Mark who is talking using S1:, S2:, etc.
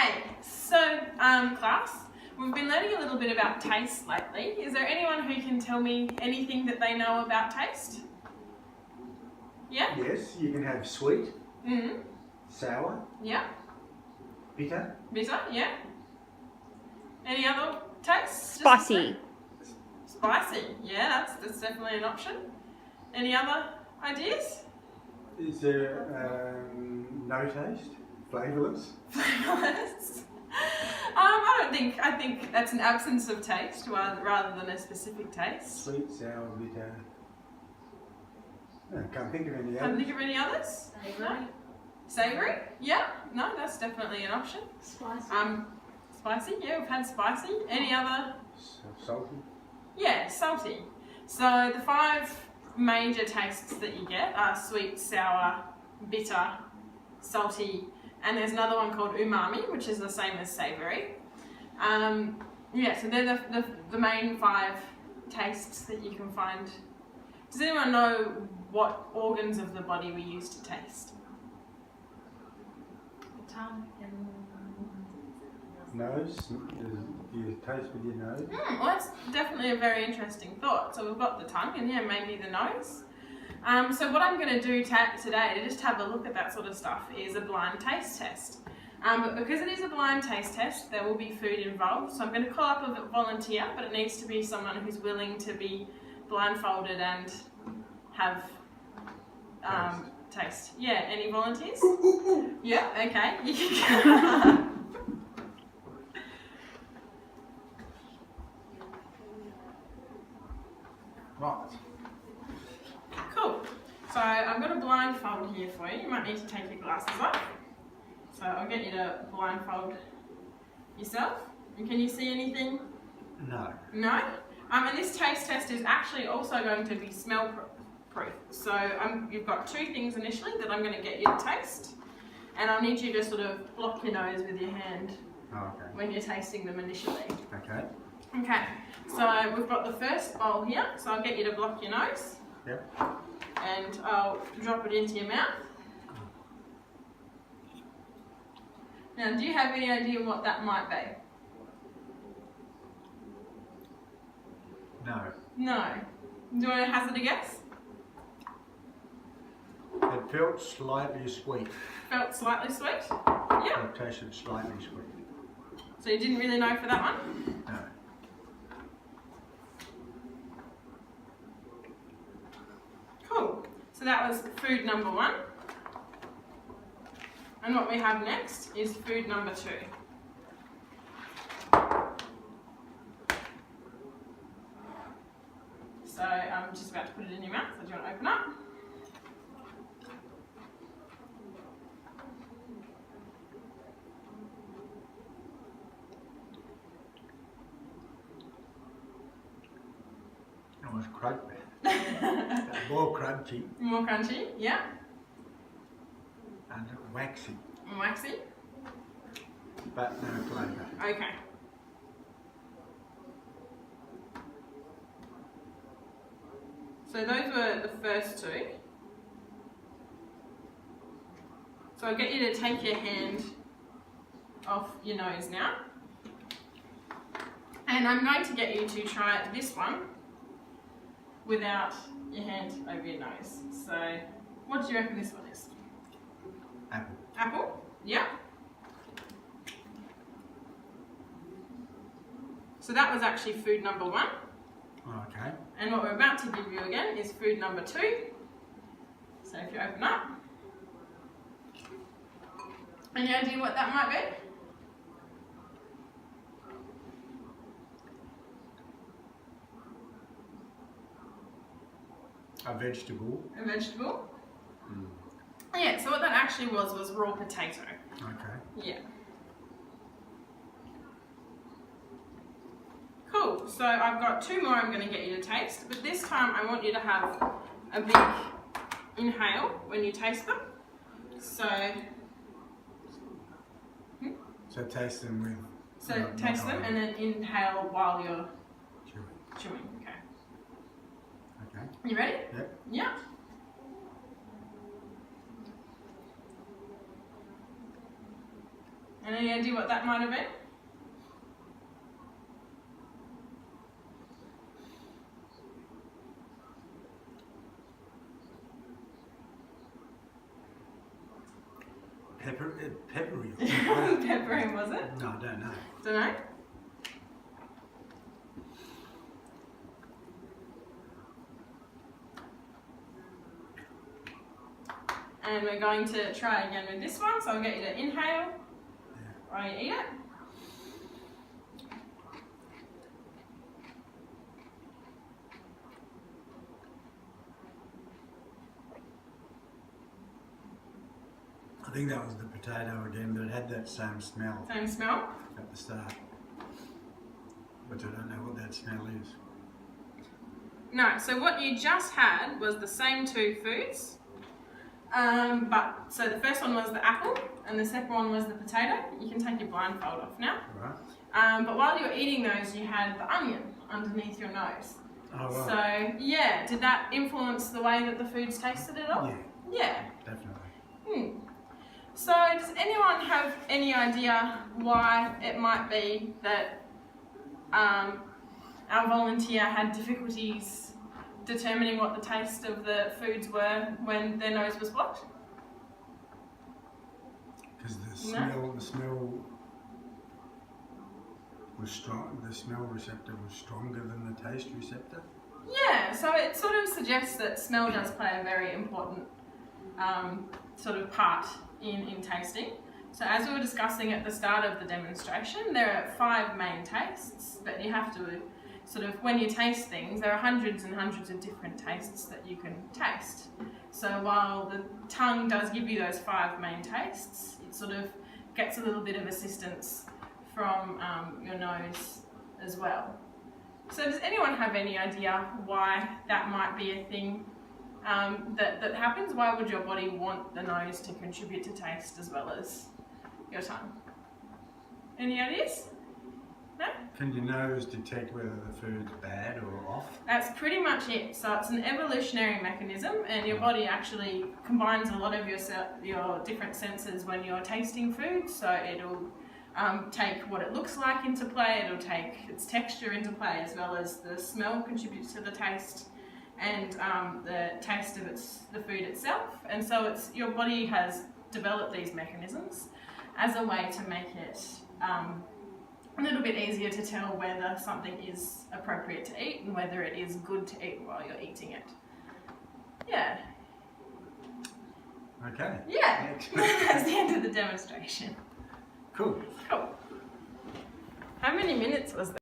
S1: Okay, so class, we've been learning a little bit about taste lately. Is there anyone who can tell me anything that they know about taste? Yeah?
S2: Yes, you can have sweet, sour,
S1: Yeah.
S2: bitter.
S1: Bitter, yeah. Any other tastes?
S3: Spicy.
S1: Spicy, yeah, that's definitely an option. Any other ideas?
S2: Is there no taste? Flavourless?
S1: Flavourless. I think that's an absence of taste rather than a specific taste.
S2: Sweet, sour, bitter. No, can't think of any
S1: Can't
S2: others.
S1: think of any others? No? Savoury? Yeah, no, that's definitely an option.
S3: Spicy.
S1: Spicy, yeah, we've had spicy. Any other?
S2: Salty.
S1: Yeah, salty. So the 5 major tastes that you get are sweet, sour, bitter, salty, and there's another one called umami, which is the same as savoury. Yeah, so they're the main 5 tastes that you can find. Does anyone know what organs of the body we use to taste?
S3: The tongue and
S2: Nose. You taste with your nose.
S1: Well, that's definitely a very interesting thought. So we've got the tongue and yeah, maybe the nose. So what I'm going to do today to just have a look at that sort of stuff is a blind taste test. But because it is a blind taste test, there will be food involved. So I'm going to call up a volunteer, but it needs to be someone who's willing to be blindfolded and have taste. Yeah, any volunteers? Yeah, okay. You can go.
S2: Right.
S1: Cool. So I've got a blindfold here for you. You might need to take your glasses off. So I'll get you to blindfold yourself. And can you see anything?
S2: No.
S1: No? And this taste test is actually also going to be smell proof. So you've got 2 things initially that I'm going to get you to taste. And I'll need you to sort of block your nose with your hand
S2: Oh, okay.
S1: when you're tasting them initially.
S2: Okay.
S1: Okay, so we've got the first bowl here. So I'll get you to block your nose.
S2: Yep.
S1: And I'll drop it into your mouth. Now, do you have any idea what that might be?
S2: No.
S1: No. Do you want to hazard a guess?
S2: It felt slightly sweet.
S1: Felt slightly sweet? Yeah.
S2: It tasted slightly sweet.
S1: So you didn't really know for that one?
S2: No.
S1: Cool. So that was food number 1. And what we have next is food number 2. So I'm just about to put it in your mouth, so do you want to open up?
S2: It was crunchy. More crunchy
S1: More crunchy, yeah.
S2: and waxy,
S1: And waxy.
S2: but no flavour.
S1: Okay. So those were the first 2. So I'll get you to take your hand off your nose now. And I'm going to get you to try this one without your hand over your nose. So what do you reckon this one is?
S2: Apple.
S1: Apple? Yeah. So that was actually food number 1.
S2: Okay.
S1: And what we're about to give you again is food number 2. So if you open up. Any idea what that might be?
S2: A vegetable.
S1: A vegetable? Yeah, so what that actually was raw potato.
S2: Okay.
S1: Yeah. Cool, so I've got 2 more I'm going to get you to taste, but this time I want you to have a big inhale when you taste them. So
S2: taste them with.
S1: So
S2: not
S1: taste them
S2: oil.
S1: and then inhale while you're
S2: Chewing.
S1: chewing. Okay.
S2: Okay.
S1: You ready?
S2: Yep.
S1: Yeah. Any idea what that might have been?
S2: Peppery.
S1: Pepperine, was it?
S2: No, I don't know.
S1: Don't know. And we're going to try again with this one, so I'll get you to inhale while you eat it.
S2: I think that was the potato again, but it had that same smell
S1: Same smell.
S2: at the start. But I don't know what that smell is.
S1: No, so what you just had was the same two foods. So the first one was the apple and the second one was the potato. You can take your blindfold off now.
S2: Right.
S1: But while you were eating those, you had the onion underneath your nose.
S2: Oh, right.
S1: So yeah, did that influence the way that the foods tasted at all?
S2: Yeah,
S1: Yeah.
S2: definitely.
S1: So does anyone have any idea why it might be that our volunteer had difficulties determining what the taste of the foods were when their nose was blocked?
S2: Because the smell was strong. The smell receptor was stronger than the taste receptor.
S1: Yeah, so it sort of suggests that smell does play a very important sort of part in tasting. So as we were discussing at the start of the demonstration, there are 5 main tastes, but you have to sort of, when you taste things, there are hundreds and hundreds of different tastes that you can taste. So while the tongue does give you those 5 main tastes, it sort of gets a little bit of assistance from your nose as well. So does anyone have any idea why that might be a thing that happens? Why would your body want the nose to contribute to taste as well as your tongue? Any ideas? No?
S2: Can your nose detect whether the food's bad or off?
S1: That's pretty much it. So it's an evolutionary mechanism, and your body actually combines a lot of your different senses when you're tasting food. So it'll take what it looks like into play, it'll take its texture into play, as well as the smell contributes to the taste, and the taste of the food itself. And so your body has developed these mechanisms as a way to make it a little bit easier to tell whether something is appropriate to eat and whether it is good to eat while you're eating it. Yeah.
S2: Okay.
S1: Yeah.
S2: Excellent.
S1: That's the end of the demonstration.
S2: Cool.
S1: Cool. How many minutes was that?